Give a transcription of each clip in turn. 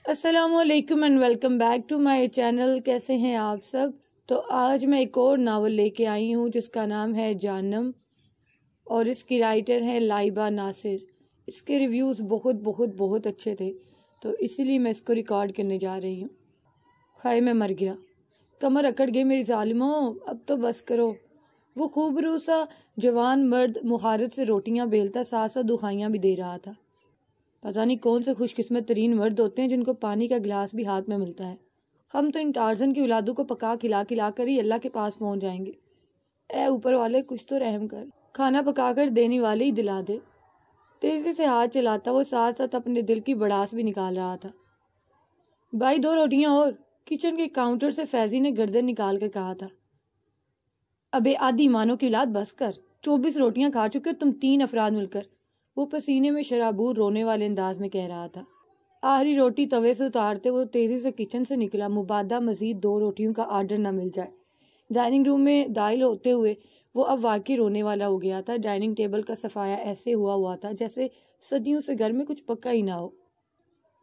السلام علیکم and welcome back to my channel. کیسے ہیں آپ سب؟ تو آج میں ایک اور ناول لے کے آئی ہوں جس کا نام ہے جہنم اور اس کی رائٹر ہے لائبہ ناصر. اس کے ریویوز بہت اچھے تھے تو اسی لیے میں اس کو ریکارڈ کرنے جا رہی ہوں. ہائے میں مر گیا، کمر اکڑ گئی میری ظالموں، اب تو بس کرو. وہ خوبرو سا جوان مرد مہارت سے روٹیاں بیلتا ساتھ ساتھ دخائیاں بھی دے رہا تھا. پتہ نہیں کون سے خوش قسمت ترین مرد ہوتے ہیں جن کو پانی کا گلاس بھی ہاتھ میں ملتا ہے. ہم تو ان ٹارزن کی اولادوں کو پکا کھلا کر ہی اللہ کے پاس پہنچ جائیں گے. اے اوپر والے کچھ تو رحم کر، کھانا پکا کر دینے والے ہی دلا دے. تیزی سے ہاتھ چلاتا وہ ساتھ ساتھ اپنے دل کی بڑاس بھی نکال رہا تھا. بھائی 2 روٹیاں اور. کچن کے کاؤنٹر سے فیضی نے گردن نکال کر کہا تھا. ابے آدھی مانو کی اولاد بس کر، 24 روٹیاں کھا چکے ہو تم 3 افراد مل کر، وہ پسینے میں شرابور رونے والے انداز میں کہہ رہا تھا. آخری روٹی توے سے اتارتے وہ تیزی سے کچن سے نکلا، مبادہ مزید 2 روٹیوں کا آرڈر نہ مل جائے. ڈائننگ روم میں داخل ہوتے ہوئے وہ اب واقعی رونے والا ہو گیا تھا. ڈائننگ ٹیبل کا صفایا ایسے ہوا تھا جیسے صدیوں سے گھر میں کچھ پکا ہی نہ ہو.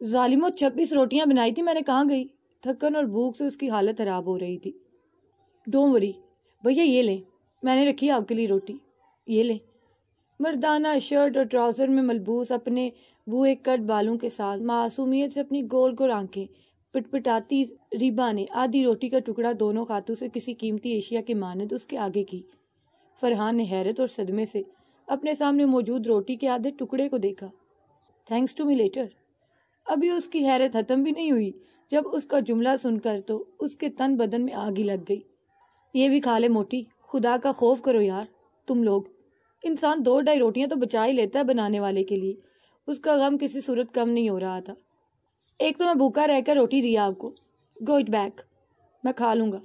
ظالموں 26 روٹیاں بنائی تھی میں نے، کہاں گئی؟ تھکن اور بھوک سے اس کی حالت خراب ہو رہی تھی. ڈونٹ وری بھیا، یہ لیں، میں نے رکھی آپ کے لیے روٹی، یہ لیں. مردانہ شرٹ اور ٹراؤزر میں ملبوس اپنے بوئے کٹ بالوں کے ساتھ معصومیت سے اپنی گول گول آنکھیں پٹپٹاتی ریبا نے آدھی روٹی کا ٹکڑا دونوں ہاتھوں سے کسی قیمتی اشیاء کے مانند اس کے آگے کی. فرحان نے حیرت اور صدمے سے اپنے سامنے موجود روٹی کے آدھے ٹکڑے کو دیکھا. Thanks to me later. ابھی اس کی حیرت ختم بھی نہیں ہوئی جب اس کا جملہ سن کر تو اس کے تن بدن میں آگ ہی لگ گئی. یہ بھی کھا لے موٹی، خدا کا خوف کرو یار تم لوگ. انسان 2-2.5 روٹیاں تو بچا ہی لیتا ہے بنانے والے کے لیے. اس کا غم کسی صورت کم نہیں ہو رہا تھا. ایک تو میں بھوکا رہ کر روٹی دیا آپ کو، گو اٹ بیک، میں کھا لوں گا.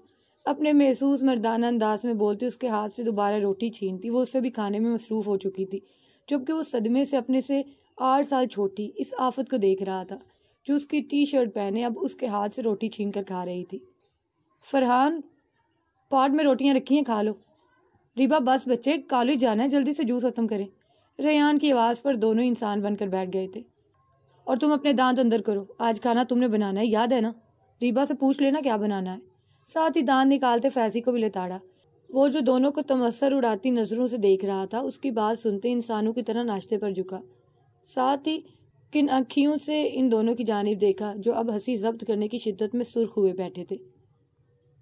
اپنے محسوس مردانہ انداز میں بولتی اس کے ہاتھ سے دوبارہ روٹی چھینتی. وہ اس سے بھی کھانے میں مصروف ہو چکی تھی جبکہ وہ صدمے سے اپنے سے 8 سال چھوٹی اس آفت کو دیکھ رہا تھا جو اس کی ٹی شرٹ پہنے اب اس کے ہاتھ سے روٹی چھین کر کھا رہی تھی. فرحان پاٹ میں روٹیاں رکھی ہیں، کھا لو. ریبا بس بچے، کالج جانا ہے، جلدی سے جوس ختم کریں. ریان کی آواز پر دونوں انسان بن کر بیٹھ گئے تھے. اور تم اپنے دانت اندر کرو، آج کھانا تم نے بنانا ہے، یاد ہے نا؟ ریبا سے پوچھ لینا کیا بنانا ہے. ساتھ ہی دانت نکالتے فیضی کو بھی لتاڑا. وہ جو دونوں کو تمسخر اڑاتی نظروں سے دیکھ رہا تھا اس کی بات سنتے انسانوں کی طرح ناشتے پر جھکا. ساتھ ہی کن آنکھیوں سے ان دونوں کی جانب دیکھا جو اب ہنسی ضبط کرنے کی شدت میں سرخ ہوئے بیٹھے تھے.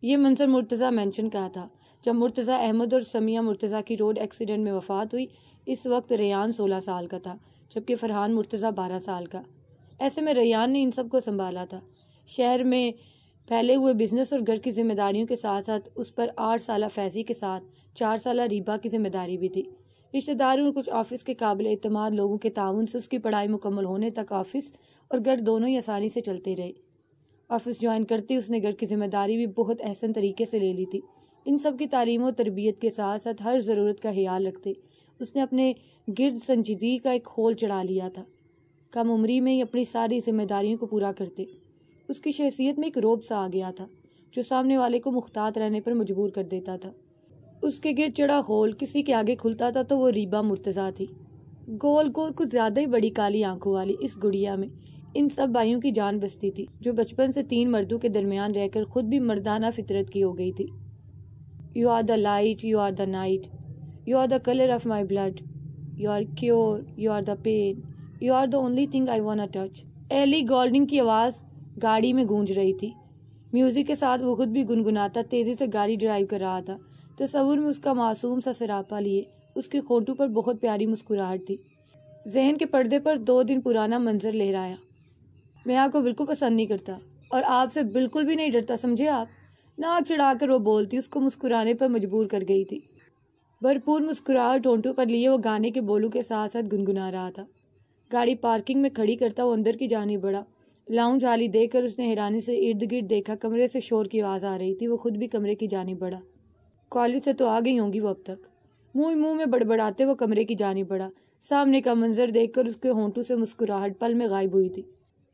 یہ منظر مرتضیٰ مینشن کا تھا جب مرتضیٰ احمد اور سمیہ مرتضیٰ کی روڈ ایکسیڈنٹ میں وفات ہوئی. اس وقت ریان 16 سال کا تھا جبکہ فرحان مرتضیٰ 12 سال کا. ایسے میں ریان نے ان سب کو سنبھالا تھا. شہر میں پھیلے ہوئے بزنس اور گھر کی ذمہ داریوں کے ساتھ ساتھ اس پر 8 سالہ فیضی کے ساتھ 4 سالہ ریبا کی ذمہ داری بھی تھی. رشتہ داروں اور کچھ آفس کے قابل اعتماد لوگوں کے تعاون سے اس کی پڑھائی مکمل ہونے تک آفس اور گھر دونوں ہی آسانی سے چلتے رہے. آفس جوائن کرتے اس نے گھر کی ذمہ داری بھی بہت احسن طریقے سے لے لی تھی. ان سب کی تعلیم و تربیت کے ساتھ ساتھ ہر ضرورت کا خیال رکھتے اس نے اپنے گرد سنجیدگی کا ایک خول چڑھا لیا تھا. کم عمری میں ہی اپنی ساری ذمہ داریوں کو پورا کرتے اس کی شخصیت میں ایک رعب سا آ گیا تھا جو سامنے والے کو محتاط رہنے پر مجبور کر دیتا تھا. اس کے گرد چڑھا خول کسی کے آگے کھلتا تھا تو وہ ریبا مرتضیٰ تھی. گول گول کچھ زیادہ ہی بڑی کالی آنکھوں والی اس گڑیا میں ان سب بھائیوں کی جان بستی تھی جو بچپن سے 3 مردوں کے درمیان رہ کر خود بھی مردانہ فطرت کی ہو گئی تھی. You are the light, you are the night, you are the color of my blood, you are cure, you are the pain, you are the only thing I wanna touch. Ellie Goulding کی آواز گاڑی میں گونج رہی تھی. Music کے ساتھ وہ خود بھی گنگناتا تیزی سے گاڑی ڈرائیو کر رہا تھا. تصور میں اس کا معصوم سا سراپا لیے اس کے ہونٹوں پر بہت پیاری مسکراہٹ تھی. ذہن کے پردے پر 2 دن پرانا منظر لہرایا. میں آپ کو بالکل پسند نہیں کرتا اور آپ سے بالکل بھی نہیں ڈرتا، سمجھے آپ؟ ناک چڑھا کر وہ بولتی اس کو مسکرانے پر مجبور کر گئی تھی. بھرپور مسکراہٹ ہونٹوں پر لیے وہ گانے کے بولوں کے ساتھ ساتھ گنگنا رہا تھا. گاڑی پارکنگ میں کھڑی کرتا وہ اندر کی جانب بڑھا. لاؤنج حالی دیکھ کر اس نے حیرانی سے ارد گرد دیکھا. کمرے سے شور کی آواز آ رہی تھی. وہ خود بھی کمرے کی جانب بڑھا. کالج سے تو آ گئی ہوں گی وہ اب تک. منہ میں بڑبڑاتے وہ کمرے کی جانب بڑھا. سامنے کا منظر دیکھ کر اس کے ہونٹوں سے مسکراہٹ پل میں غائب ہوئی تھی.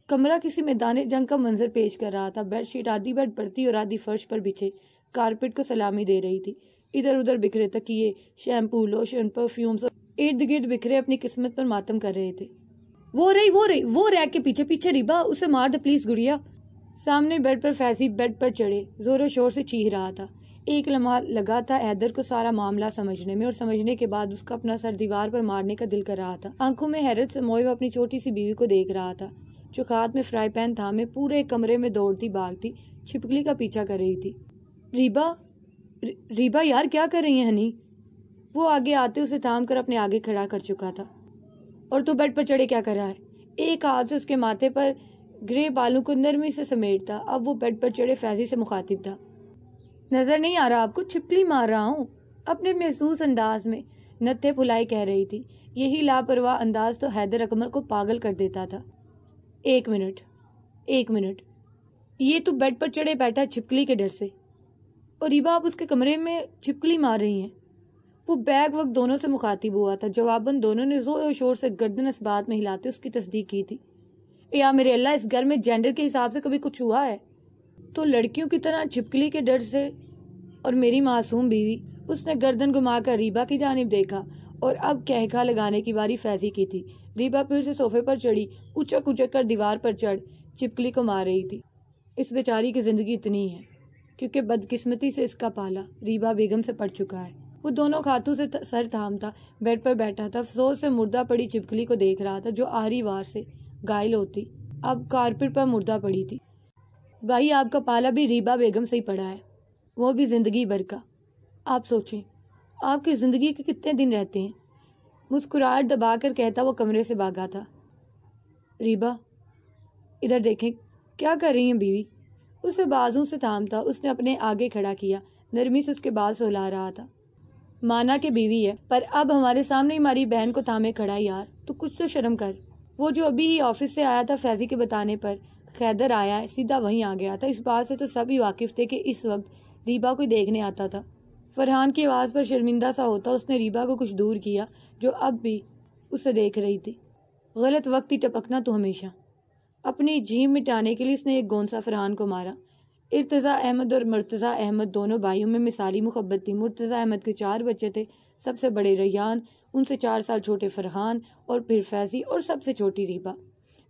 کمرہ کسی میدان جنگ کا منظر پیش کر رہا تھا. بیڈ شیٹ آدھی بیڈ پڑتی اور آدھی فرش پر بچھے کارپیٹ کو سلامی دے رہی تھی. ادھر ادھر بکھرے تکیے، شیمپو، لوشن، پرفیومز اور ارد گرد بکھرے اپنی قسمت پر ماتم کر رہے تھے. وہ ریک کے پیچھے پیچھے ریبا، اسے مار دے پلیز گڑیا۔ سامنے بیڈ پر فیضی بیڈ پر چڑھے زور و شور سے چیخ رہا تھا۔ ایک لمحہ لگا تھا حیدر کو سارا معاملہ سمجھنے میں، اور سمجھنے کے بعد اس کا اپنا سر دیوار پر مارنے کا دل کر رہا تھا۔ آنکھوں میں حیرت سے موئے وہ اپنی چھوٹی سی بیوی کو دیکھ رہا تھا جو ہاتھ میں فرائی پین تھامے پورے کمرے میں دوڑتی بھاگتی چھپکلی کا پیچھا کر رہی تھی۔ ریبا یار کیا کر رہی ہیں ہنی؟ وہ آگے آتے اسے تھام کر اپنے آگے کھڑا کر چکا تھا۔ اور تو بیڈ پر چڑھے کیا کر رہا ہے؟ ایک ہاتھ سے اس کے ماتھے پر گرے بالوں کو نرمی سے سمیٹتا۔ اب وہ بیڈ پر چڑھے فیضی سے مخاطب تھا۔ نظر نہیں آ رہا آپ کو؟ چھپکلی مار رہا ہوں، اپنے محسوس انداز میں نتھے پھلائے کہہ رہی تھی۔ یہی لاپرواہ انداز تو حیدر اکمل کو پاگل کر دیتا تھا۔ ایک منٹ، یہ تو بیڈ پر چڑھے بیٹھا چھپکلی کے ڈر سے، اور ریبا آپ اس کے کمرے میں چھپکلی مار رہی ہیں؟ وہ بیک وقت دونوں سے مخاطب ہوا تھا۔ جواباً دونوں نے زور و شور سے گردن اس بات میں ہلاتے اس کی تصدیق کی تھی۔ یا میرے اللہ، اس گھر میں جینڈر کے حساب سے کبھی کچھ ہوا ہے؟ تو لڑکیوں کی طرح چھپکلی کے ڈر سے؟ اور میری معصوم بیوی؟ اس نے گردن گھما کر ریبا کی جانب دیکھا، اور اب کہکھا لگانے کی باری فیضی کی تھی۔ ریبا پھر سے صوفے پر چڑھی، اچک کر دیوار پر چڑھ چھپکلی کو مار رہی تھی۔ اس بیچاری کی زندگی اتنی ہے کیونکہ بدقسمتی سے اس کا پالا ریبا بیگم سے پڑ چکا ہے۔ وہ دونوں ہاتھوں سے سر تھامتا بیڈ پر بیٹھا تھا، افسوس سے مردہ پڑی چھپکلی کو دیکھ رہا تھا جو آخری وار سے گائل ہوتی اب کارپٹ پر مردہ پڑی تھی۔ بھائی آپ کا پالا بھی ریبا بیگم سے ہی پڑا ہے، وہ بھی زندگی بھر کا۔ آپ سوچیں آپ کی زندگی کے کتنے دن رہتے ہیں؟ مسکراہٹ دبا کر کہتا وہ کمرے سے بھاگا تھا۔ ریبا ادھر دیکھیں، کیا کر رہی ہیں بیوی؟ اسے بازوں سے تھامتا اس نے اپنے آگے کھڑا کیا، نرمی سے اس کے بال سہلا رہا تھا۔ مانا کہ بیوی ہے، پر اب ہمارے سامنے ہماری بہن کو تھامے کھڑا یار، تو کچھ تو شرم کر۔ وہ جو ابھی ہی آفس سے آیا تھا فیضی کے بتانے پر حیدر آیا ہے، سیدھا وہیں آ گیا تھا۔ اس بات سے تو سبھی واقف تھے کہ اس وقت ریبا کو دیکھنے آتا تھا۔ فرحان کی آواز پر شرمندہ سا ہوتا اس نے ریبا کو کچھ دور کیا جو اب بھی اسے دیکھ رہی تھی۔ غلط وقت ہی ٹپکنا تو ہمیشہ۔ اپنی جھیم مٹانے کے لیے اس نے ایک گونسا فرحان کو مارا۔ ارتضیٰ احمد اور مرتضیٰ احمد دونوں بھائیوں میں مثالی محبت تھی۔ مرتضیٰ احمد کے 4 بچے تھے، سب سے بڑے ریان، ان سے 4 سال چھوٹے فرحان، اور پھر فیضی، اور سب سے چھوٹی ریبا۔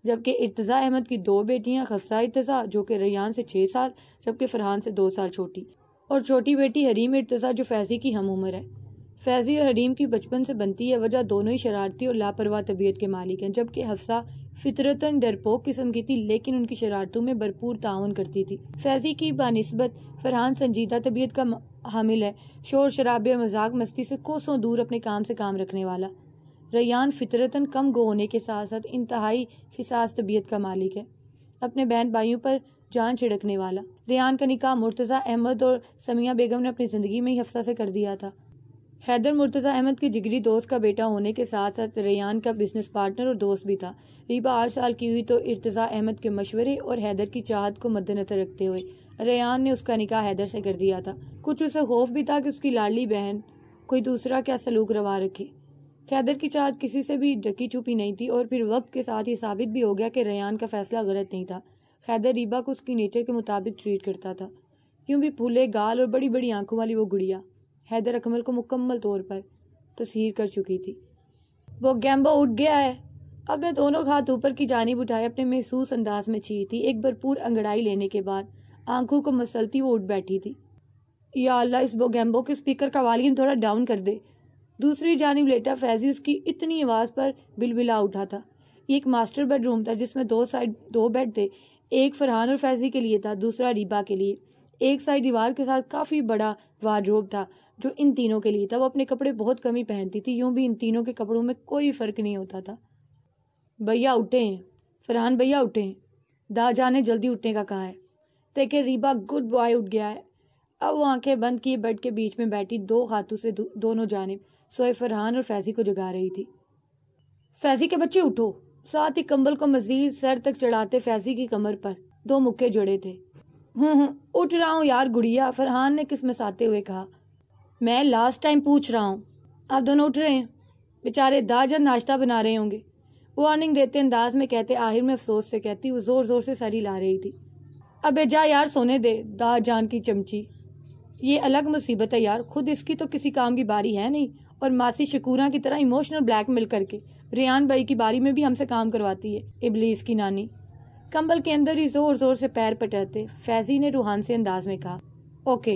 جبکہ ارتضیٰ احمد کی 2 بیٹیاں، حفصہ ارتضیٰ جو کہ ریان سے 6 سال جبکہ فرحان سے 2 سال چھوٹی، اور چھوٹی بیٹی حریم ارتضیٰ جو فیضی کی ہم عمر ہے۔ فیضی اور حریم کی بچپن سے بنتی ہے، وجہ دونوں ہی شرارتی اور لاپرواہ طبیعت کے مالک ہیں۔ جبکہ حفصہ فطرتاً ڈرپوک قسم کی تھی لیکن ان کی شرارتوں میں بھرپور تعاون کرتی تھی۔ فیضی کی بنسبت فرحان سنجیدہ طبیعت کا حامل ہے، شور شرابے اور مذاق مستی سے کوسوں دور اپنے کام سے کام رکھنے والا۔ ریان فطرتاً کم گو ہونے کے ساتھ ساتھ انتہائی حساس طبیعت کا مالک ہے، اپنے بہن بھائیوں پر جان چھڑکنے والا۔ ریان کا نکاح مرتضیٰ احمد اور سمیہ بیگم نے اپنی زندگی میں ہی حفصہ سے کر دیا تھا۔ حیدر مرتضیٰ احمد کے جگری دوست کا بیٹا ہونے کے ساتھ ساتھ ریان کا بزنس پارٹنر اور دوست بھی تھا۔ ریبا 8 سال کی ہوئی تو ارتضیٰ احمد کے مشورے اور حیدر کی چاہت کو مد نظر رکھتے ہوئے ریان نے اس کا نکاح حیدر سے کر دیا تھا۔ کچھ اسے خوف بھی تھا کہ اس کی لاڈلی بہن کوئی دوسرا کیا سلوک روا رکھے۔ حیدر کی چاہت کسی سے بھی ڈکی چھپی نہیں تھی، اور پھر وقت کے ساتھ یہ ثابت بھی ہو گیا کہ ریان کا فیصلہ غلط نہیں تھا۔ حیدر ریبا کو اس کی نیچر کے مطابق ٹریٹ کرتا تھا۔ یوں بھی پھولے گال اور بڑی بڑی آنکھوں والی وہ گڑیا حیدر اکمل کو مکمل طور پر تسخیر کر چکی تھی۔ وہ گیمبو اٹھ گیا ہے، اپنے دونوں ہاتھ اوپر کی جانب اٹھائے اپنے محسوس انداز میں چیختی۔ ایک بھرپور انگڑائی لینے کے بعد آنکھوں کو مسلتی وہ اٹھ بیٹھی تھی۔ یا اللہ، اس بوگیمبو کے اسپیکر کا والیوم تھوڑا ڈاؤن کر دے۔ دوسری جانب لیٹا فیضی اس کی اتنی آواز پر بلبلا اٹھا تھا۔ یہ ایک ماسٹر بیڈ روم تھا جس میں 2 سائڈ 2 بیڈ تھے، ایک فرحان اور فیضی کے لیے تھا، دوسرا ریبا کے لیے۔ ایک سائڈ دیوار کے ساتھ کافی بڑا وارڈروب تھا جو ان تینوں کے لیے تھا۔ وہ اپنے کپڑے بہت کم ہی پہنتی تھی، یوں بھی ان تینوں کے کپڑوں میں کوئی فرق نہیں ہوتا تھا۔ بھیا اٹھے ہیں فرحان، بھیا اٹھے ہیں، دا جان نے جلدی اٹھنے کا کہا ہے۔ دیکھے ریبا گڈ بوائے اٹھ گیا ہے۔ اب وہ آنکھیں بند کیے بیڈ کے بیچ میں بیٹھی 2 ہاتھوں سے دونوں جانب سوئے فرحان اور فیضی کو جگا رہی تھی۔ فیضی کے بچے اٹھو، ساتھ ہی کمبل کو مزید سر تک چڑھاتے فیضی کی کمر پر 2 مکے جڑے تھے۔ اٹھ رہا ہوں یار گڑیا، فرحان نے کسمساتے ہوئے کہا۔ میں لاسٹ ٹائم پوچھ رہا ہوں، آپ دونوں اٹھ رہے ہیں؟ بیچارے دا جان ناشتہ بنا رہے ہوں گے، وارننگ دیتے انداز میں کہتے، آخر میں افسوس سے کہتی۔ وہ زور زور سے سر ہلا رہی تھی۔ ابے جا یار سونے دے، دا جان کی چمچی، یہ الگ مصیبت ہے یار، خود اس کی تو کسی کام کی باری ہے نہیں، اور ماسی شکوراں کی طرح ایموشنل بلیک میل کر کے ریان بھائی کی باری میں بھی ہم سے کام کرواتی ہے ابلیس کی نانی۔ کمبل کے اندر ہی زور زور سے پیر پٹاتے فیضی نے روحان سے انداز میں کہا، اوکے۔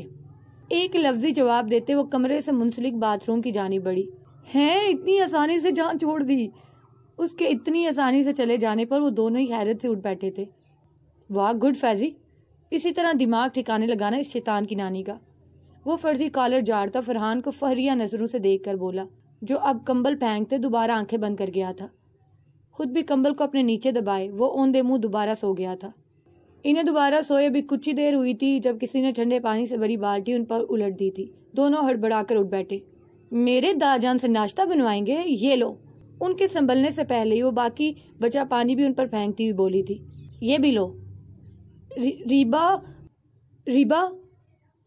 ایک لفظی جواب دیتے وہ کمرے سے منسلک باتھ روم کی جانب بڑھی۔ ہیں، اتنی آسانی سے جان چھوڑ دی؟ اس کے اتنی آسانی سے چلے جانے پر وہ دونوں ہی حیرت سے اٹھ بیٹھے تھے۔ واہ گڈ فیضی، اسی طرح دماغ ٹھکانے لگانا اس شیطان کی نانی کا۔ وہ فرضی کالر جاڑتا فرحان کو فہریہ نظروں سے دیکھ کر بولا، جو اب کمبل پھینکتے دوبارہ آنکھیں بند کر گیا تھا۔ خود بھی کمبل کو اپنے نیچے دبائے وہ اوندے منہ دوبارہ سو گیا تھا۔ انہیں دوبارہ سوئے بھی کچھ ہی دیر ہوئی تھی جب کسی نے ٹھنڈے پانی سے بھری بالٹی ان پر الٹ دی تھی۔ دونوں ہڑبڑا کر اٹھ بیٹھے۔ میرے داجان سے ناشتہ بنوائیں گے؟ یہ لو۔ ان کے سنبھلنے سے پہلے ہی وہ باقی بچا پانی بھی ان پر پھینکتی ہوئی بولی تھی، یہ بھی لو۔ ریبا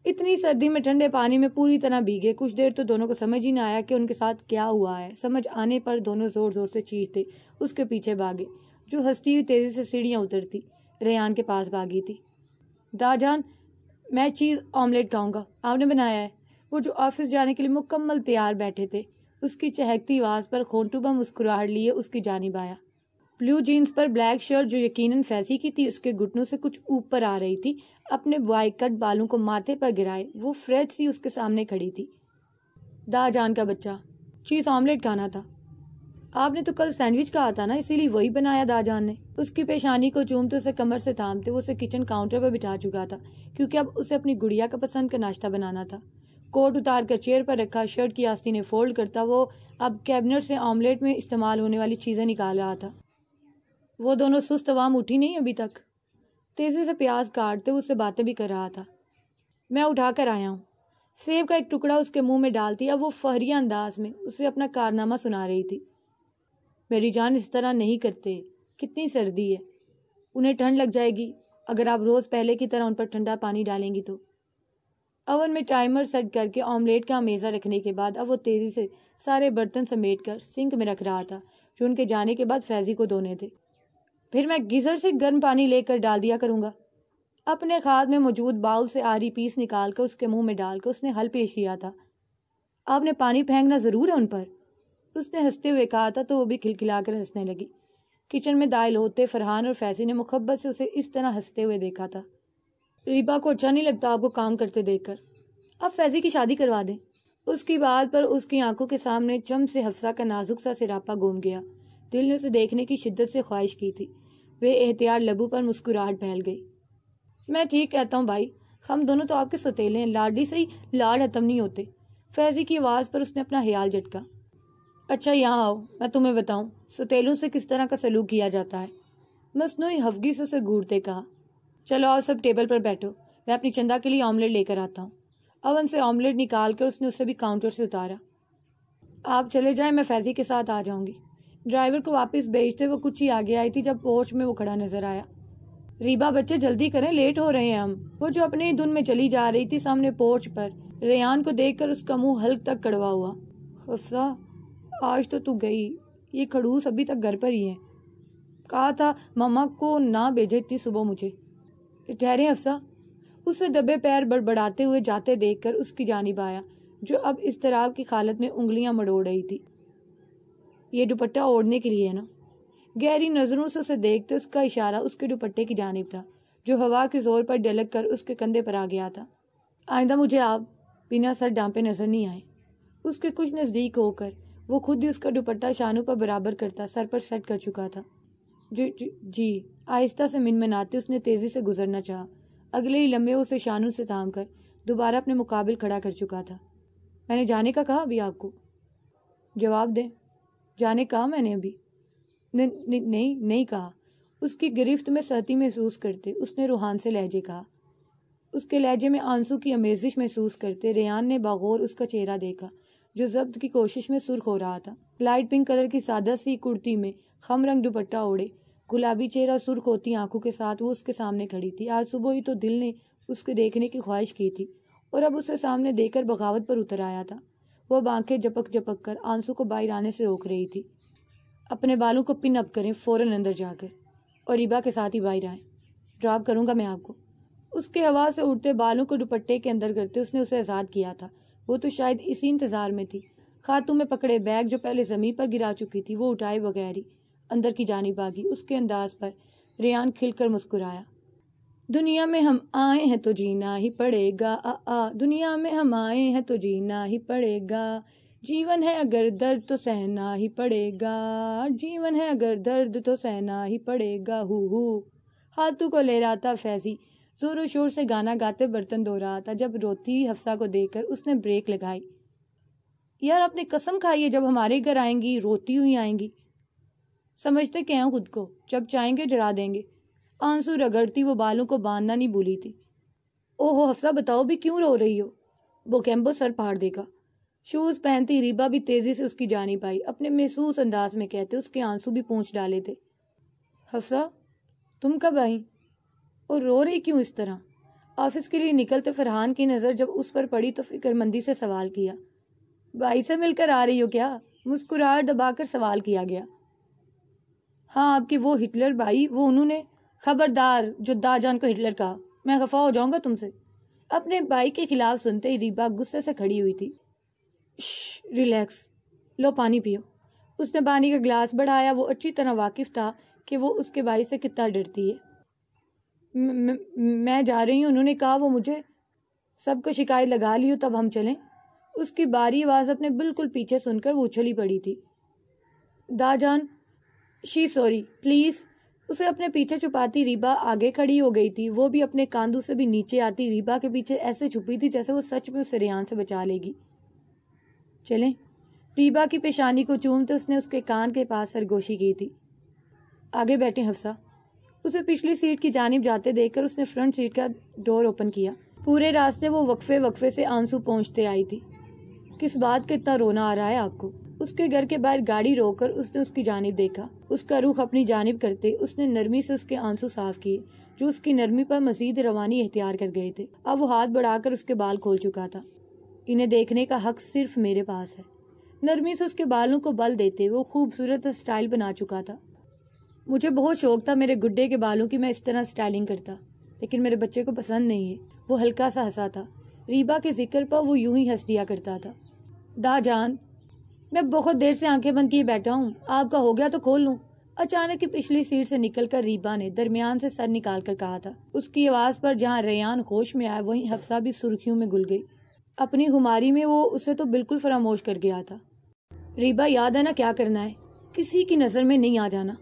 اتنی سردی میں ٹھنڈے پانی میں پوری طرح بھیگے۔ کچھ دیر تو دونوں کو سمجھ ہی نہ آیا کہ ان کے ساتھ کیا ہوا ہے۔ سمجھ آنے پر دونوں زور زور سے چیختے اس کے پیچھے بھاگے، جو ہنستی ہوئی تیزی سے سیڑھیاں اترتی ریان کے پاس بھاگی تھی۔ داجان، میں چیز آملیٹ کھاؤں گا، آپ نے بنایا ہے۔ وہ جو آفس جانے کے لیے مکمل تیار بیٹھے تھے، اس کی چہکتی آواز پر خونٹوبہ مسکراہٹ لیے اس کی جانب آیا۔ بلیو جینز پر بلیک شرٹ جو یقیناً فیضی کی تھی اس کے گھٹنوں سے کچھ اوپر آ رہی تھی، اپنے بوائے کٹ بالوں کو ماتھے پر گرائے وہ فریڈ سی اس کے سامنے کھڑی تھی۔ داجان کا بچہ، چیز آملیٹ کھانا تھا؟ آپ نے تو کل سینڈوچ کہا تھا نا، اسی لیے وہی بنایا داجان نے۔ اس کی پیشانی کو چومتے اسے کمر سے تھامتے وہ اسے کچن کاؤنٹر پر بٹھا چکا تھا، کیونکہ اب اسے اپنی گڑیا کا پسند کا ناشتہ بنانا تھا۔ کوٹ اتار کر چیئر پر رکھا شرٹ کی آستینیں فولڈ کرتا وہ اب کیبنٹ سے آملیٹ میں استعمال ہونے والی چیزیں نکال رہا تھا۔ وہ دونوں سست عوام اٹھی نہیں ابھی تک؟ تیزی سے پیاز کاٹتے وہ اس سے باتیں بھی کر رہا تھا۔ میں اٹھا کر آیا ہوں۔ سیب کا ایک ٹکڑا اس کے منہ میں ڈالتی اب وہ فہریہ انداز میں اسے اپنا کارنامہ سنا رہی تھی۔ میری جان، اس طرح نہیں کرتے، کتنی سردی ہے، انہیں ٹھنڈ لگ جائے گی اگر آپ روز پہلے کی طرح ان پر ٹھنڈا پانی ڈالیں گی تو۔ اوون میں ٹائمر سیٹ کر کے آملیٹ کا میزہ رکھنے کے بعد اب وہ تیزی سے سارے برتن سمیٹ کر سنک میں رکھ رہا تھا جو ان کے جانے کے بعد فیضی کو دھونے تھے۔ پھر میں گیزر سے گرم پانی لے کر ڈال دیا کروں گا۔ اپنے ہاتھ میں موجود باؤل سے آری پیس نکال کر اس کے منہ میں ڈال کر اس نے حل پیش کیا تھا۔ آپ نے پانی پھینکنا ضرور ہے ان پر، اس نے ہنستے ہوئے کہا تھا تو وہ بھی کھلکھلا کر ہنسنے لگی۔ کچن میں داخل ہوتے فرحان اور فیضی نے محبت سے اسے اس طرح ہنستے ہوئے دیکھا تھا۔ ریبا کو اچھا نہیں لگتا آپ کو کام کرتے دیکھ کر، اب فیضی کی شادی کروا دیں۔ اس کی بات پر اس کی آنکھوں کے سامنے چم سے حفصہ کا نازک سا سراپا گھوم گیا۔ دل نے اسے دیکھنے کی شدت سے خواہش کی تھی۔ وہ احتیاط لبوں پر مسکراہٹ پھیل گئی۔ میں ٹھیک کہتا ہوں بھائی، ہم دونوں تو آپ کے ستیلے ہیں، لاڈلی سے ہی لاڈ ختم نہیں ہوتے۔ فیضی کی آواز پر اس نے اپنا خیال جھٹکا۔ اچھا یہاں آؤ، میں تمہیں بتاؤں ستیلوں سے کس طرح کا سلوک کیا جاتا ہے، مصنوعی حفگی سے اسے گھورتے کہا۔ چلو آؤ سب ٹیبل پر بیٹھو، میں اپنی چندہ کے لیے آملیٹ لے کر آتا ہوں۔ اوون سے آملیٹ نکال کر اس نے اسے بھی کاؤنٹر سے اتارا۔ آپ چلے جائیں، میں فیضی کے ساتھ آ جاؤں گی۔ ڈرائیور کو واپس بھیجتے وہ کچھ ہی آگے آئی تھی جب پورچ میں وہ کھڑا نظر آیا۔ ریبا بچے جلدی کریں، لیٹ ہو رہے ہیں ہم۔ وہ جو اپنے ہی دھن میں چلی جا رہی تھی سامنے پورچ پر ریان کو دیکھ کر اس کا منہ حلق تک کڑوا ہوا۔ حفصہ، آج تو گئی، یہ کھڑوس ابھی تک گھر پر ہی ہے۔ کہا تھا ماما کو نہ بھیجے اتنی صبح مجھے۔ ٹھہریں حفصہ، اسے دبے پیر بڑبڑاتے ہوئے جاتے دیکھ کر اس کی جانب آیا جو اب اضطراب کی حالت میں انگلیاں مڑوڑ رہی تھی۔ یہ دوپٹہ اوڑھنے کے لیے ہے نا؟ گہری نظروں سے اسے دیکھتے اس کا اشارہ اس کے دوپٹے کی جانب تھا جو ہوا کے زور پر ڈلک کر اس کے کندھے پر آ گیا تھا۔ آئندہ مجھے آپ بنا سر ڈانپے نظر نہیں آئے۔ اس کے کچھ نزدیک ہو کر وہ خود ہی اس کا دوپٹہ شانوں پر برابر کرتا سر پر سیٹ کر چکا تھا۔ جی آہستہ سے منمناتے اس نے تیزی سے گزرنا چاہا۔ اگلے ہی لمحے اسے شانوں سے تھام کر دوبارہ اپنے مقابل کھڑا کر چکا تھا۔ میں نے جانے کا کہا ابھی آپ کو؟ جواب دیں۔ جانے کہا میں نے ابھی؟ نہیں کہا۔ اس کی گرفت میں سہتی محسوس کرتے اس نے روحان سے لہجے کہا۔ اس کے لہجے میں آنسو کی آمیزش محسوس کرتے ریان نے باغور اس کا چہرہ دیکھا جو ضبط کی کوشش میں سرخ ہو رہا تھا۔ لائٹ پنک کلر کی سادہ سی کرتی میں خم رنگ دوپٹہ اوڑھے، گلابی چہرہ، سرخ ہوتی آنکھوں کے ساتھ وہ اس کے سامنے کھڑی تھی۔ آج صبح ہی تو دل نے اس کے دیکھنے کی خواہش کی تھی اور اب اسے سامنے دیکھ کر بغاوت پر اتر آیا تھا۔ وہ اب آنکھیں جپک جپک کر آنسو کو باہر آنے سے روک رہی تھی۔ اپنے بالوں کو پن اپ کریں فوراً اندر جا کر، اور ریبا کے ساتھ ہی باہر آئیں۔ ڈراپ کروں گا میں آپ کو۔ اس کے ہوا سے اڑتے بالوں کو دوپٹے کے اندر کرتے اس نے اسے آزاد کیا تھا۔ وہ تو شاید اسی انتظار میں تھی۔ خاتون میں پکڑے بیگ جو پہلے زمین پر گرا چکی تھی وہ اٹھائے بغیر ہی اندر کی جانب آگی۔ اس کے انداز پر ریان کھل کر مسکرایا۔ دنیا میں ہم آئے ہیں تو جینا ہی پڑے گا، دنیا میں ہم آئے ہیں تو جینا ہی پڑے گا، جیون ہے اگر درد تو سہنا ہی پڑے گا، جیون ہے اگر درد تو سہنا ہی پڑے گا، ہو ہاتھوں کو لہراتا فیضی زور و شور سے گانا گاتے برتن دھو رہا تھا۔ جب روتی حفصہ کو دیکھ کر اس نے بریک لگائی۔ یار اپنی قسم کھائیے، جب ہمارے گھر آئیں گی روتی ہوئی آئیں گی۔ سمجھتے کیا ہیں خود کو، جب چاہیں گے جڑا دیں گے۔ آنسو رگڑتی وہ بالوں کو باندھنا نہیں بھولی تھی۔ اوہو حفصہ بتاؤ بھی کیوں رو رہی ہو؟ بوکیمبو سر پھاڑ دے گا۔ شوز پہنتی ریبا بھی تیزی سے اس کی جانب آئی، اپنے محسوس انداز میں کہتے اس کے آنسو بھی پونچھ ڈالے تھے۔ حفصہ تم کب آئیں اور رو رہی کیوں اس طرح؟ آفس کے لیے نکلتے فرحان کی نظر جب اس پر پڑی تو فکر مندی سے سوال کیا۔ بھائی سے مل کر آ رہی ہو کیا؟ مسکراہٹ دبا کر سوال کیا گیا۔ ہاں آپ کے وہ ہٹلر بھائی، وہ انہوں نے خبردار جو دا جان کو ہٹلر کہا، میں خفا ہو جاؤں گا تم سے۔ اپنے بھائی کے خلاف سنتے ہی ریبا غصے سے کھڑی ہوئی تھی۔ ریلیکس، لو پانی پیو۔ اس نے پانی کا گلاس بڑھایا۔ وہ اچھی طرح واقف تھا کہ وہ اس کے بھائی سے کتنا ڈرتی ہے۔ میں جا رہی ہوں، انہوں نے کہا وہ مجھے سب کو شکایت لگا لی ہو تب ہم چلیں۔ اس کی باری آواز اپنے بالکل پیچھے سن کر وہ اچھلی پڑی تھی۔ دا جان شی سوری پلیز۔ اسے اپنے پیچھے چھپاتی ریبا آگے کھڑی ہو گئی تھی۔ وہ بھی اپنے کاندھوں سے بھی نیچے آتی ریبا کے پیچھے ایسے چھپی تھی جیسے وہ سچ میں اسے ریان سے بچا لے گی۔ چلیں۔ ریبا کی پیشانی کو چومتے اس نے اس کے کان کے پاس سرگوشی کی تھی۔ آگے بیٹھیں حفصہ۔ اسے پچھلی سیٹ کی جانب جاتے دیکھ کر اس نے فرنٹ سیٹ کا ڈور اوپن کیا۔ پورے راستے وہ وقفے سے آنسو پہنچتے آئی تھی۔ کس بات کا اتنا رونا آ رہا ہے آپ کو؟ اس کے گھر کے باہر گاڑی روک کر اس نے اس کی جانب دیکھا۔ اس کا رخ اپنی جانب کرتے اس نے نرمی سے اس کے آنسو صاف کیے جو اس کی نرمی پر مزید روانی اختیار کر گئے تھے۔ اب وہ ہاتھ بڑھا کر اس کے بال کھول چکا تھا۔ انہیں دیکھنے کا حق صرف میرے پاس ہے۔ نرمی سے اس کے بالوں کو بل دیتے وہ خوبصورت سٹائل بنا چکا تھا۔ مجھے بہت شوق تھا میرے گڈے کے بالوں کی میں اس طرح سٹائلنگ کرتا، لیکن میرے بچے کو پسند نہیں ہے۔ وہ ہلکا سا ہنسا تھا۔ ریبا کے ذکر پر وہ یوں ہی ہنس دیا کرتا تھا۔ دا جان میں بہت دیر سے آنکھیں بند کیے بیٹھا ہوں، آپ کا ہو گیا تو کھول لوں۔ اچانک ہی پچھلی سیٹ سے نکل کر ریبا نے درمیان سے سر نکال کر کہا تھا۔ اس کی آواز پر جہاں ریان ہوش میں آیا وہیں حفصہ بھی سرخیوں میں گل گئی۔ اپنی خماری میں وہ اسے تو بالکل فراموش کر گیا تھا۔ ریبا یاد ہے نا کیا کرنا ہے، کسی کی نظر میں نہیں آ جانا۔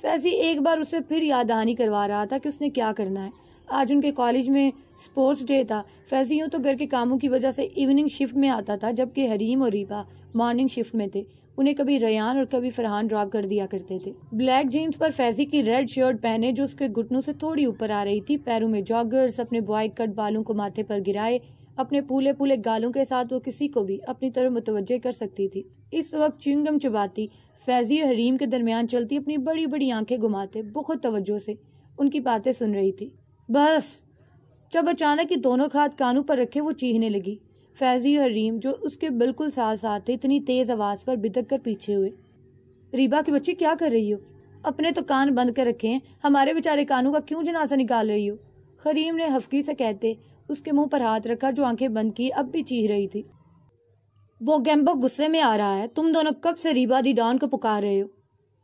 فیضی ایک بار اسے پھر یاد دہانی کروا رہا تھا کہ اس نے کیا کرنا ہے۔ آج ان کے کالج میں سپورٹس ڈے تھا۔ فیضی یوں تو گھر کے کاموں کی وجہ سے ایوننگ شفٹ میں آتا تھا، جبکہ حریم اور ریبا مارننگ شفٹ میں تھے۔ انہیں کبھی ریان اور کبھی فرحان ڈراپ کر دیا کرتے تھے۔ بلیک جینز پر فیضی کی ریڈ شرٹ پہنے جو اس کے گھٹنوں سے تھوڑی اوپر آ رہی تھی، پیروں میں جاگرز، اپنے بوائے کٹ بالوں کو ماتھے پر گرائے، اپنے پھولے پھولے گالوں کے ساتھ وہ کسی کو بھی اپنی طرف متوجہ کر سکتی تھی۔ اس وقت چنگم چباتی فیضی اور حریم کے درمیان چلتی اپنی بڑی بڑی آنکھیں گھماتے بہت توجہ سے ان کی باتیں سن رہی تھی۔ بس جب اچانک ہی دونوں ہاتھ کانوں پر رکھے وہ چیخنے لگی۔ فیضی اور حریم جو اس کے بالکل ساتھ ساتھ تھے اتنی تیز آواز پر بدک کر پیچھے ہوئے۔ ریبا کی بچی کیا کر رہی ہو؟ اپنے تو کان بند کر رکھے ہیں، ہمارے بیچارے کانوں کا کیوں جنازہ نکال رہی ہو؟ حریم نے ہفکی سے کہتے اس کے منہ پر ہاتھ رکھا جو آنکھیں بند کی اب بھی چیخ رہی تھی۔ وہ گیمبو غصے میں آ رہا ہے، تم دونوں کب سے ریبا دی ڈان کو پکار رہے ہو؟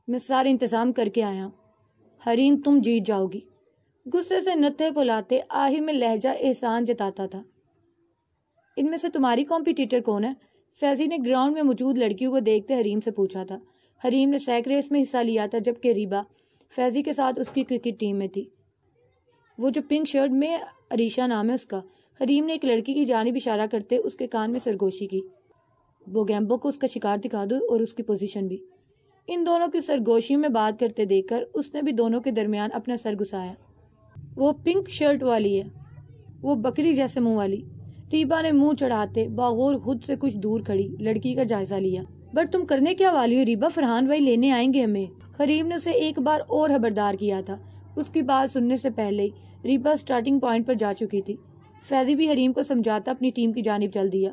میں سارے انتظام کر کے آیا ہوں۔ حریم تم جیت جاؤ گی، غصے سے نتھے پھلاتے آخر میں لہجہ احسان جتاتا تھا۔ ان میں سے تمہاری کمپیٹیٹر کون ہے؟ فیضی نے گراؤنڈ میں موجود لڑکیوں کو دیکھتے حریم سے پوچھا تھا۔ حریم نے سیک ریس میں حصہ لیا تھا، جبکہ ریبا فیضی کے ساتھ اس کی کرکٹ ٹیم میں تھی۔ وہ جو پنک شرٹ میں عریشہ نام ہے اس کا۔ حریم نے ایک لڑکی کی جانب اشارہ کرتے اس کے کان میں سرگوشی کی۔ وہ گیمبو کو اس کا شکار دکھا دو اور اس کی پوزیشن بھی۔ ان دونوں کی سرگوشیوں میں بات کرتے دیکھ کر اس نے بھی دونوں کے درمیان اپنا سر گھسایا۔ وہ پنک شرٹ والی ہے، وہ بکری جیسے منہ والی۔ ریبا نے منہ چڑھاتے باغور خود سے کچھ دور کھڑی لڑکی کا جائزہ لیا۔ بٹ تم کرنے کیا والی ہو ریبا؟ فرحان بھائی لینے آئیں گے ہمیں۔ حریم نے اسے ایک بار اور خبردار کیا تھا۔ اس کی بات سننے سے پہلے ہی ریبا سٹارٹنگ پوائنٹ پر جا چکی تھی۔ فیضی بھی حریم کو سمجھاتا اپنی ٹیم کی جانب چل دیا۔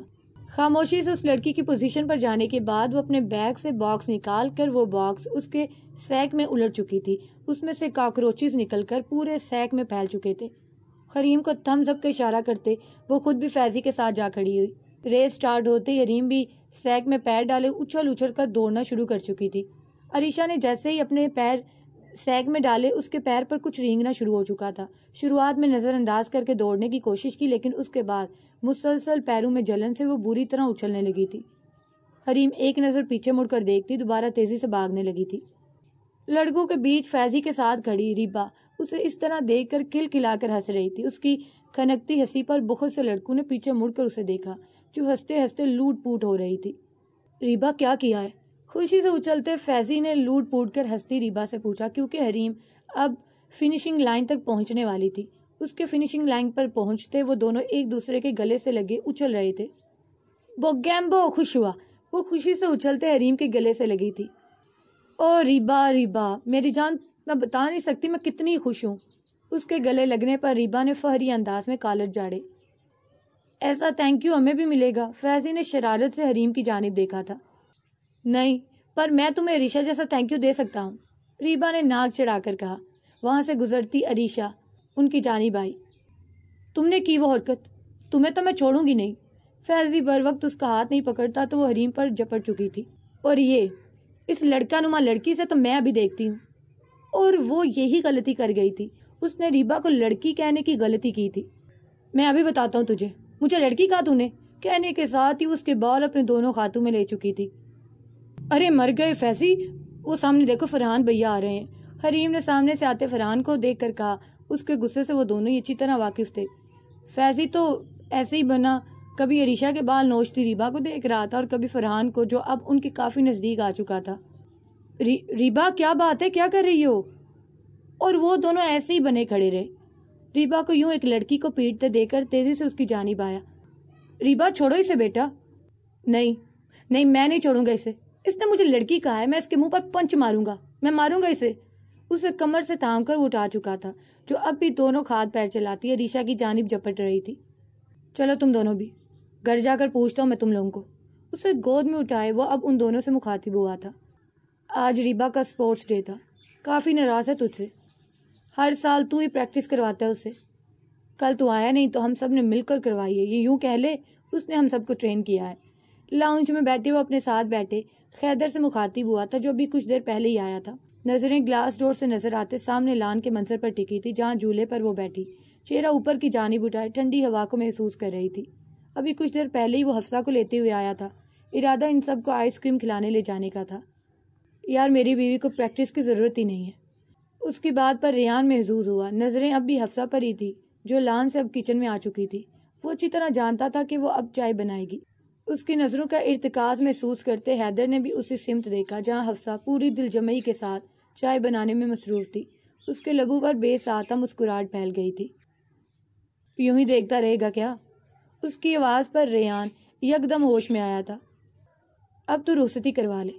خاموشی سے اس لڑکی کی پوزیشن پر جانے کے بعد وہ اپنے بیگ سے باکس نکال کر وہ باکس اس کے سیک میں الٹ چکی تھی۔ اس میں سے کاکروچز نکل کر پورے سیک میں پھیل چکے تھے۔ حریم کو تھمز اپ کا اشارہ کرتے وہ خود بھی فیضی کے ساتھ جا کھڑی ہوئی۔ ریس سٹارٹ ہوتے حریم بھی سیک میں پیر ڈالے اچھل اچھل کر دوڑنا شروع کر چکی تھی۔ عریشہ نے جیسے ہی اپنے پیر سیک میں ڈالے اس کے پیر پر کچھ رینگنا شروع ہو چکا تھا۔ شروعات میں نظر انداز کر کے دوڑنے کی کوشش کی، لیکن اس کے بعد مسلسل پیروں میں جلن سے وہ بری طرح اچھلنے لگی تھی۔ حریم ایک نظر پیچھے مڑ کر دیکھتی دوبارہ تیزی سے بھاگنے لگی تھی۔ لڑکوں کے بیچ فیضی کے ساتھ کھڑی ریبا اسے اس طرح دیکھ کر کھل کھلا کر ہنس رہی تھی۔ اس کی کھنکتی ہنسی پر بہت سے لڑکوں نے پیچھے مڑ کر اسے دیکھا، جو ہنستے ہنستے لوٹ پوٹ ہو رہی تھی۔ ریبا کیا کیا ہے؟ خوشی سے اچھلتے فیضی نے لوٹ پوٹ کر ہنستی ریبا سے پوچھا، کیونکہ حریم اب فنیشنگ لائن تک پہنچنے والی تھی۔ اس کے فنیشنگ لائن پر پہنچتے وہ دونوں ایک دوسرے کے گلے سے لگے اچھل رہے تھے۔ گیمبو خوش ہوا، وہ خوشی سے اچھلتے حریم کے گلے سے لگی تھی۔ او ریبا میری جان، میں بتا نہیں سکتی میں کتنی خوش ہوں۔ اس کے گلے لگنے پر ریبا نے فخری انداز میں کالر جاڑے۔ ایسا تھینک یو ہمیں بھی ملے گا؟ فیضی نے شرارت سے حریم کی جانب دیکھا تھا۔ نہیں، پر میں تمہیں عریشہ جیسا تھینک یو دے سکتا ہوں، ریبا نے ناک چڑھا کر کہا۔ وہاں سے گزرتی عریشہ ان کی جانب آئی۔ تم نے کی وہ حرکت، تمہیں تو میں چھوڑوں گی نہیں۔ فیضی بر وقت اس کا ہاتھ نہیں پکڑتا تو وہ حریم پر جپٹ چکی تھی۔ اور یہ اس لڑکا نما لڑکی سے تو میں ابھی دیکھتی ہوں۔ اور وہ یہی غلطی کر گئی تھی، اس نے ریبا کو لڑکی کہنے کی غلطی کی تھی۔ میں ابھی بتاتا ہوں تجھے، مجھے لڑکی کہا تو نے؟ کہنے کے ساتھ ہی اس کے بال اپنے دونوں ہاتھوں میں لے چکی تھی۔ ارے مر گئے فیضی، وہ سامنے دیکھو فرحان بھیا آ رہے ہیں۔ حریم نے سامنے سے آتے فرحان کو دیکھ کر کہا۔ اس کے غصے سے وہ دونوں ہی اچھی طرح واقف تھے۔ فیضی تو ایسے ہی بنا، کبھی عریشہ کے بال نوچتی ریبا کو دیکھ رہا تھا اور کبھی فرحان کو، جو اب ان کے کافی نزدیک آ چکا تھا۔ ریبا کیا بات ہے، کیا کر رہی ہو؟ اور وہ دونوں ایسے ہی بنے کھڑے رہے۔ ریبا کو یوں ایک لڑکی کو پیٹتے دیکھ کر تیزی سے اس کی جانب آیا۔ ریبا چھوڑو اسے بیٹا۔ نہیں میں نہیں چھوڑوں گا اسے، اس نے مجھے لڑکی کہا ہے، میں اس کے منہ پر پنچ ماروں گا، میں ماروں گا اسے۔ اسے کمر سے تھام کر وہ اٹھا چکا تھا، جو اب بھی دونوں ہاتھ پیر چلاتی عریشہ کی جانب جپٹ رہی تھی۔ چلو تم دونوں بھی، گھر جا کر پوچھتا ہوں میں تم لوگوں کو۔ اسے گود میں اٹھائے وہ اب ان دونوں سے مخاطب ہوا تھا۔ آج ریبا کا سپورٹس ڈے تھا، کافی ناراض ہے تجھ سے، ہر سال تو ہی پریکٹس کرواتا ہے اسے، کل تو آیا نہیں تو ہم سب نے مل کر کروائی ہے، یہ یوں کہہ لے اس نے ہم سب کو ٹرین کیا ہے۔ لاؤنج میں بیٹھے وہ اپنے ساتھ بیٹھے خیدر سے مخاطب ہوا تھا، جو بھی کچھ دیر پہلے ہی آیا تھا۔ نظریں گلاس ڈور سے نظر آتے سامنے لان کے منظر پر ٹکی تھی، جہاں جھولے پر وہ بیٹھی چہرہ اوپر کی جانب اٹھائے ٹھنڈی ہوا کو محسوس کر رہی تھی۔ ابھی کچھ دیر پہلے ہی وہ حفصہ کو لیتے ہوئے آیا تھا، ارادہ ان سب کو آئس کریم کھلانے لے جانے کا تھا۔ یار میری بیوی کو پریکٹس کی ضرورت ہی نہیں ہے، اس کی بات پر ریان محظوظ ہوا۔ نظریں اب بھی حفصہ پر ہی تھی، جو لان سے اب کچن میں آ چکی تھی۔ وہ اچھی طرح جانتا تھا کہ وہ اب چائے بنائے گی۔ اس کی نظروں کا ارتکاز محسوس کرتے حیدر نے بھی اسی سمت دیکھا، جہاں حفصہ پوری دل جمعی کے ساتھ چائے بنانے میں مصروف تھی۔ اس کے لبوں پر بے ساختہ مسکراہٹ پھیل گئی تھی۔ یوں ہی دیکھتا رہے گا کیا؟ اس کی آواز پر ریان یکدم ہوش میں آیا تھا۔ اب تو رخصتی کروا لے،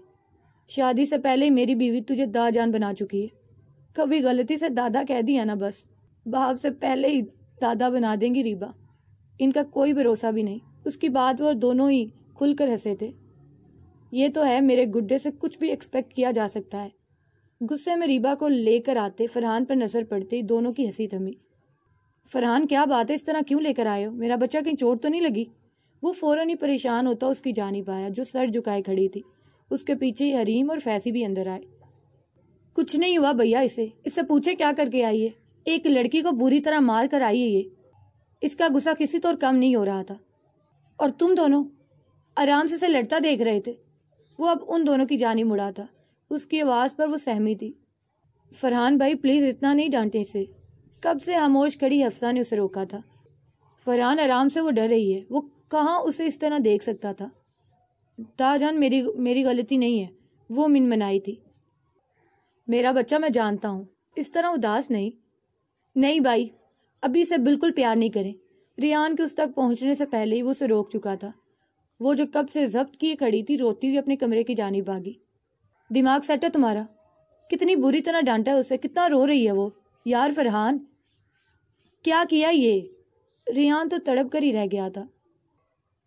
شادی سے پہلے ہی میری بیوی تجھے دا جان بنا چکی ہے، کبھی غلطی سے دادا کہہ دیا نا، بس باپ سے پہلے ہی دادا بنا دیں گی ریبا، ان کا کوئی بھروسہ بھی نہیں۔ اس کی بات وہ دونوں ہی کھل کر ہنسے تھے۔ یہ تو ہے، میرے گڈے سے کچھ بھی ایکسپیکٹ کیا جا سکتا ہے۔ غصے میں ریبا کو لے کر آتے فرحان پر نظر پڑتے ہی دونوں کی ہنسی تھمی۔ فرحان کیا بات ہے، اس طرح کیوں لے کر آئے ہو؟ میرا بچہ کہیں چوٹ تو نہیں لگی؟ وہ فوراً ہی پریشان ہوتا اس کی جانب آیا، جو سر جھکائے کھڑی تھی۔ اس کے پیچھے ہی حریم اور فیضی بھی اندر آئے۔ کچھ نہیں ہوا بھیا، اس سے پوچھے کیا کر کے آئی ہے؟ ایک لڑکی کو بری طرح مار کر آئی ہے یہ، اس کا غصہ کسی طور کم نہیں ہو رہا تھا۔ اور تم دونوں آرام سے لڑتا دیکھ رہے تھے۔ وہ اب ان دونوں کی جانب مڑا تھا، اس کی آواز پر وہ سہمی تھی۔ فرحان بھائی پلیز اتنا نہیں ڈانٹے اسے، کب سے خاموش کھڑی حفصہ نے اسے روکا تھا۔ فرحان آرام سے، وہ ڈر رہی ہے، وہ کہاں اسے اس طرح دیکھ سکتا تھا۔ دا جان میری غلطی نہیں ہے، وہ من منائی تھی۔ میرا بچہ میں جانتا ہوں، اس طرح اداس نہیں بھائی، ابھی اسے بالکل پیار نہیں کریں۔ ریان کے اس تک پہنچنے سے پہلے ہی وہ اسے روک چکا تھا۔ وہ جو کب سے ضبط کیے کھڑی تھی روتی ہوئی اپنے کمرے کی جانب بھاگی۔ دماغ سیٹ ہے تمہارا؟ کتنی بری طرح ڈانٹا ہے اسے، کتنا رو رہی ہے وہ۔ یار فرحان کیا کیا یہ؟ ریان تو تڑپ کر ہی رہ گیا تھا۔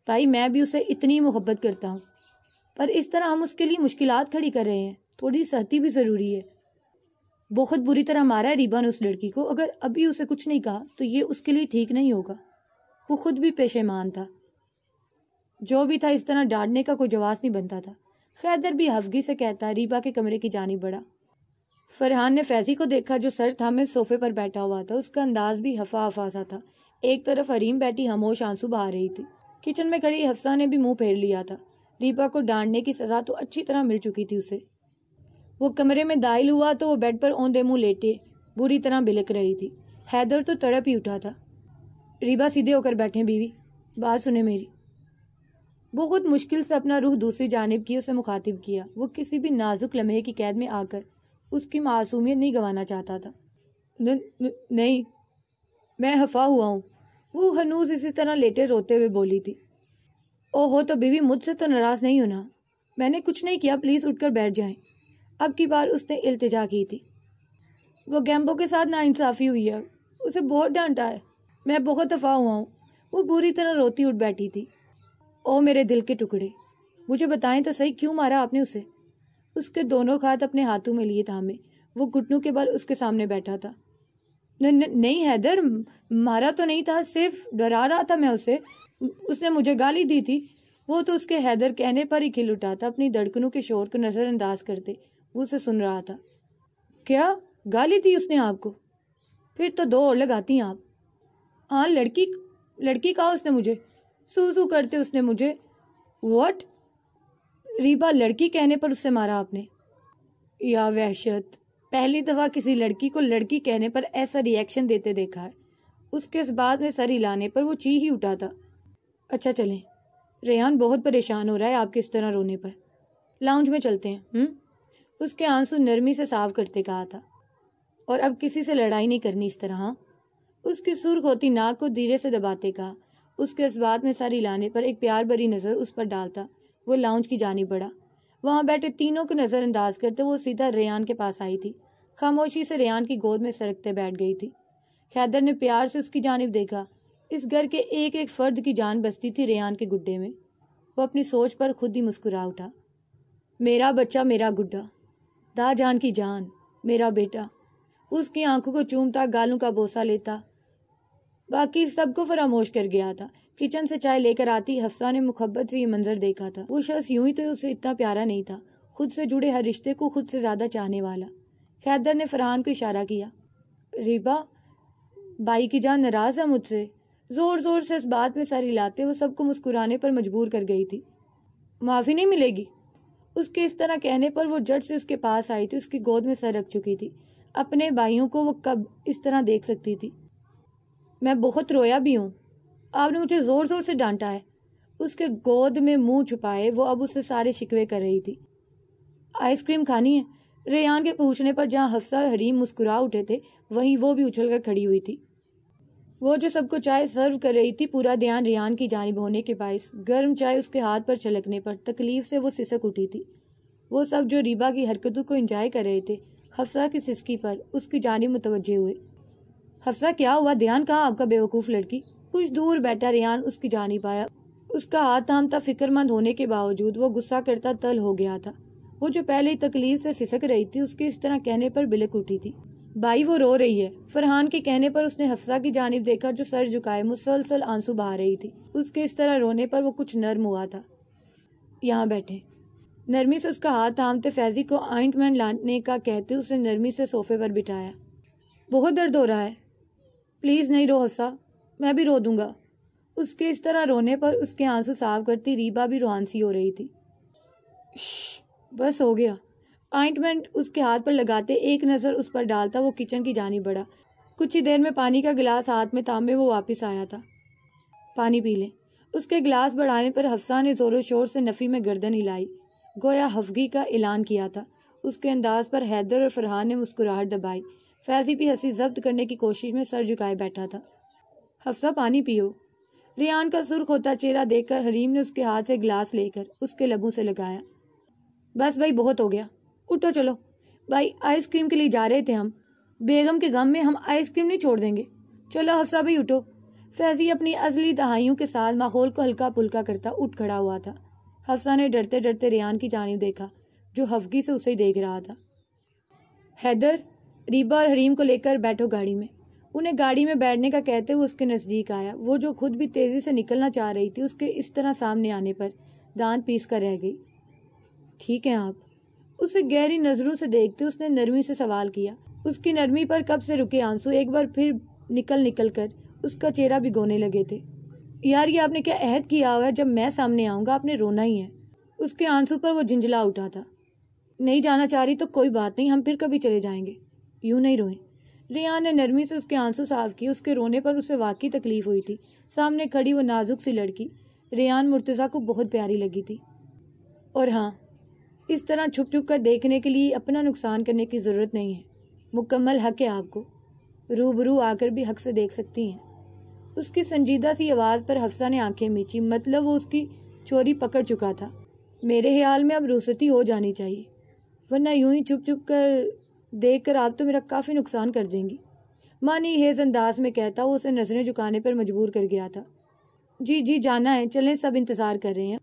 بھائی میں بھی اسے اتنی محبت کرتا ہوں، پر اس طرح ہم اس کے لیے مشکلات کھڑی کر رہے ہیں، تھوڑی سختی بھی ضروری ہے۔ بہت بری طرح مارا ہے ریبا نے اس لڑکی کو، اگر ابھی اسے کچھ نہیں کہا تو یہ اس کے لیے ٹھیک نہیں ہوگا۔ وہ خود بھی پشیمان تھا۔ جو بھی تھا اس طرح ڈانٹنے کا کوئی جواز نہیں بنتا تھا۔ حیدر بھی حفگی سے کہتا ریبا کے کمرے کی جانب بڑھا۔ فرحان نے فیضی کو دیکھا جو سر تھامے صوفے پر بیٹھا ہوا تھا۔ اس کا انداز بھی ہفا ہفا سا تھا۔ ایک طرف حریم بیٹھی خاموش آنسو بہا رہی تھی۔ کچن میں کھڑی حفصہ نے بھی منہ پھیر لیا تھا۔ ریبا کو ڈانٹنے کی سزا تو اچھی طرح مل چکی تھی اسے۔ وہ کمرے میں داخل ہوا تو وہ بیڈ پر اوندے منہ لیٹے بری طرح بلک رہی تھی۔ حیدر تو تڑپ ہی اٹھا تھا۔ ریبا سیدھے ہو کر بیٹھیں بیوی، بات سنیں میری۔ بہت مشکل سے اپنا روح دوسری جانب کی اسے مخاطب کیا۔ وہ کسی بھی نازک لمحے کی قید میں آ کر اس کی معصومیت نہیں گنوانا چاہتا تھا۔ نہیں، میں خفا ہوا ہوں، وہ ہنوز اسی طرح لیٹے روتے ہوئے بولی تھی۔ او ہو تو بیوی مجھ سے تو ناراض نہیں ہونا، میں نے کچھ نہیں کیا، پلیز اٹھ کر بیٹھ جائیں۔ اب کی بار اس نے التجا کی تھی۔ وہ گیمبو کے ساتھ ناانصافی ہوئی ہے، اسے بہت ڈانٹا ہے، میں بہت خفا ہوا ہوں۔ وہ بری طرح روتی اٹھ بیٹھی تھی۔ او میرے دل کے ٹکڑے، مجھے بتائیں تو صحیح کیوں مارا آپ نے اسے؟ اس کے دونوں ہاتھ اپنے ہاتھوں میں لیے تھامے وہ گھٹنوں کے بل اس کے سامنے بیٹھا تھا۔ نہیں حیدر، مارا تو نہیں تھا، صرف ڈرا رہا تھا میں اسے، اس نے مجھے گالی دی تھی۔ وہ تو اس کے حیدر کہنے پر ہی کھل اٹھا تھا۔ اپنی دھڑکنوں کے شور کو نظر انداز کرتے وہ اسے سن رہا تھا۔ کیا گالی دی اس نے آپ کو؟ پھر تو دو اور لگاتی ہیں آپ۔ ہاں، لڑکی کہا اس نے مجھے، سو کرتے اس نے مجھے۔ واٹ؟ ریبا، لڑکی کہنے پر اسے مارا آپ نے؟ یا وحشت، پہلی دفعہ کسی لڑکی کو لڑکی کہنے پر ایسا ری ایکشن دیتے دیکھا ہے۔ اس کے اس بات میں سر ہلانے پر وہ چی ہی اٹھا تھا۔ اچھا چلیں، ریحان بہت پریشان ہو رہا ہے آپ کے اس طرح رونے پر، لاؤنج میں چلتے ہیں۔ اس کے آنسو نرمی سے صاف کرتے کہا تھا۔ اور اب کسی سے لڑائی نہیں کرنی اس طرح، ہاں؟ اس کی سرخ ہوتی ناک کو دھیرے سے دباتے کہا۔ اس کے اس بات میں سر ہلانے پر ایک پیار بھری نظر اس پر ڈالتا وہ لاؤنج کی جانب بڑھا۔ وہاں بیٹھے تینوں کو نظر انداز کرتے وہ سیدھا ریحان کے پاس آئی تھی۔ خاموشی سے ریحان کی گود میں سرکتے بیٹھ گئی تھی۔ حیدر نے پیار سے اس کی جانب دیکھا۔ اس گھر کے ایک ایک فرد کی جان بستی تھی ریحان کے گڈے میں۔ وہ اپنی سوچ پر خود ہی مسکرا اٹھا۔ میرا بچہ، میرا گڈا، دا جان کی جان، میرا بیٹا۔ اس کی آنکھوں کو چومتا، گالوں کا بوسہ لیتا، باقی سب کو فراموش کر گیا تھا۔ کچن سے چائے لے کر آتی حفصہ نے محبت سے یہ منظر دیکھا تھا۔ وہ شخص یوں ہی تو اسے اتنا پیارا نہیں تھا، خود سے جڑے ہر رشتے کو خود سے زیادہ چاہنے والا۔ حیدر نے فرحان کو اشارہ کیا۔ ریبا، بھائی کی جان ناراض ہے مجھ سے؟ زور زور سے اس بات میں سر ہلاتے وہ سب کو مسکرانے پر مجبور کر گئی تھی۔ معافی نہیں ملے گی؟ اس کے اس طرح کہنے پر وہ جٹ سے اس کے پاس آئی تھی، اس کی گود میں سر رکھ چکی تھی۔ اپنے بھائیوں کو وہ کب اس طرح دیکھ سکتی تھی؟ میں بہت رویا بھی ہوں، آپ نے مجھے زور زور سے ڈانٹا ہے۔ اس کے گود میں منہ چھپائے وہ اب اس سے سارے شکوے کر رہی تھی۔ آئس کریم کھانی ہے؟ ریحان کے پوچھنے پر جہاں حفصہ حریم مسکرا اٹھے تھے وہیں وہ بھی اچھل کر کھڑی ہوئی تھی۔ وہ جو سب کو چائے سرو کر رہی تھی، پورا دھیان ریحان کی جانب ہونے کے باعث گرم چائے اس کے ہاتھ پر چھلکنے پر تکلیف سے وہ سسک اٹھی تھی۔ وہ سب جو ریبا کی حرکتوں کو انجوائے کر رہے تھے حفصہ کی سسکی پر اس کی جانب متوجہ ہوئے۔ حفصہ، کیا ہوا؟ دھیان کہاں آپ کا بے وقوف لڑکی؟ کچھ دور بیٹھا ریحان اس کی جانب آیا۔ اس کا ہاتھ تھامتا فکر مند ہونے کے باوجود وہ غصہ کرتا تل ہو گیا تھا۔ وہ جو پہلے ہی تکلیف سے سسک رہی تھی اس کے اس طرح کہنے پر بلک اٹھی تھی۔ بھائی، وہ رو رہی ہے۔ فرحان کے کہنے پر اس نے حفصہ کی جانب دیکھا جو سر جھکائے مسلسل آنسو بہا رہی تھی۔ اس کے اس طرح رونے پر وہ کچھ نرم ہوا تھا۔ یہاں بیٹھیں۔ نرمی سے اس کا ہاتھ تھامتے فیضی کو آئنٹمنٹ لانے کا کہتے اسے نرمی سے صوفے پر بٹھایا۔ بہت درد ہو رہا ہے، پلیز نہیں رو حفصہ، میں بھی رو دوں گا۔ اس کے اس طرح رونے پر اس کے آنسو صاف کرتی ریبا بھی روانسی ہو رہی تھی۔ شش، بس ہو گیا۔ آئنٹمنٹ اس کے ہاتھ پر لگاتے ایک نظر اس پر ڈالتا وہ کچن کی جانب بڑھا۔ کچھ ہی دیر میں پانی کا گلاس ہاتھ میں تھامے وہ واپس آیا تھا۔ پانی پی لیں۔ اس کے گلاس بڑھانے پر حفصہ نے زور و شور سے نفی میں گردن ہلائی، گویا حفگی کا اعلان کیا تھا۔ اس کے انداز پر حیدر اور فرحان نے مسکراہٹ دبائی۔ فیضی بھی ہنسی ضبط کرنے کی کوشش میں سر جھکائے بیٹھا تھا۔ حفصہ، پانی پیو۔ ریحان کا سرخ ہوتا چہرہ دیکھ کر حریم نے اس کے ہاتھ سے گلاس لے کر اس کے لبوں سے لگایا۔ بس بھائی، بہت ہو گیا، اٹھو چلو۔ بھائی، آئس کریم کے لیے جا رہے تھے ہم، بیگم کے غم میں ہم آئس کریم نہیں چھوڑ دیں گے۔ چلو حفصہ بھائی اٹھو۔ فیضی اپنی ازلی دہائیوں کے ساتھ ماحول کو ہلکا پھلکا کرتا اٹھ کھڑا ہوا تھا۔ حفصہ نے ڈرتے ڈرتے ریحان کی جانب دیکھا جو حفگی سے اسے دیکھ رہا تھا۔ حیدر، ریبا اور حریم کو لے کر بیٹھو گاڑی میں۔ انہیں گاڑی میں بیٹھنے کا کہتے ہوئے اس کے نزدیک آیا۔ وہ جو خود بھی تیزی سے نکلنا چاہ رہی تھی، اس کے اس طرح سامنے آنے پر دانت پیس کر رہ گئی۔ ٹھیک ہیں آپ؟ اسے گہری نظروں سے دیکھتے اس نے نرمی سے سوال کیا۔ اس کی نرمی پر کب سے رکے آنسو ایک بار پھر نکل کر اس کا چہرہ بھگونے لگے تھے۔ یار یہ آپ نے کیا عہد کیا ہوا ہے؟ جب میں سامنے آؤں گا آپ نے رونا ہی ہے۔ اس کے آنسو پر وہ جھنجھلا اٹھا تھا۔ نہیں جانا چاہ رہی تو کوئی بات نہیں، ہم پھر کبھی چلے جائیں گے۔ یوں نہیں روئیں۔ ریان نے نرمی سے اس کے آنسو صاف کیے۔ اس کے رونے پر اسے واقعی تکلیف ہوئی تھی۔ سامنے کھڑی وہ نازک سی لڑکی ریان مرتضیٰ کو بہت پیاری لگی تھی۔ اور ہاں، اس طرح چھپ چھپ کر دیکھنے کے لیے اپنا نقصان کرنے کی ضرورت نہیں ہے۔ مکمل حق ہے آپ کو، روبرو آ کر بھی حق سے دیکھ سکتی ہیں۔ اس کی سنجیدہ سی آواز پر حفصہ نے آنکھیں میچی، مطلب وہ اس کی چوری پکڑ چکا تھا۔ میرے خیال میں اب رخصتی ہو جانی چاہیے، ورنہ یوں ہی چھپ چھپ کر دیکھ کر آپ تو میرا کافی نقصان کر دیں گی، مانی ہیز انداز میں کہتا وہ اسے نظریں جھکانے پر مجبور کر گیا تھا۔ جی جانا ہے، چلیں سب انتظار کر رہے ہیں۔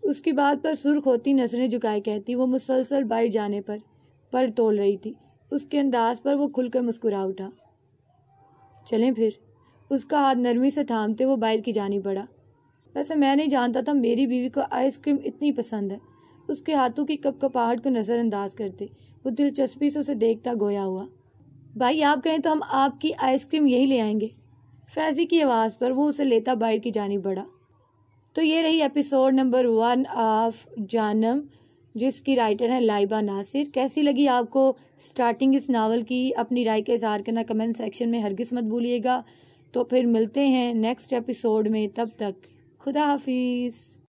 اس کی بات پر سرخ ہوتی نظریں جھکائے کہتی وہ مسلسل باہر جانے پر تول رہی تھی۔ اس کے انداز پر وہ کھل کر مسکرا اٹھا۔ چلیں پھر۔ اس کا ہاتھ نرمی سے تھامتے وہ باہر کی جانب بڑھا۔ ویسے میں نہیں جانتا تھا میری بیوی کو آئس کریم اتنی پسند ہے۔ اس کے ہاتھوں کی کپکپاہٹ کو نظر انداز کرتے وہ دلچسپی سے اسے دیکھتا گویا ہوا۔ بھائی آپ کہیں تو ہم آپ کی آئس کریم یہی لے آئیں گے۔ فیضی کی آواز پر وہ اسے لیتا باہر کی جانب بڑھا۔ تو یہ رہی ایپیسوڈ نمبر 1 آف جانم، جس کی رائٹر ہیں لائبہ ناصر۔ کیسی لگی آپ کو سٹارٹنگ اس ناول کی؟ اپنی رائے کا اظہار کرنا کمنٹ سیکشن میں ہرگز مت بھولیے گا۔ تو پھر ملتے ہیں نیکسٹ ایپیسوڈ میں، تب تک خدا حافظ۔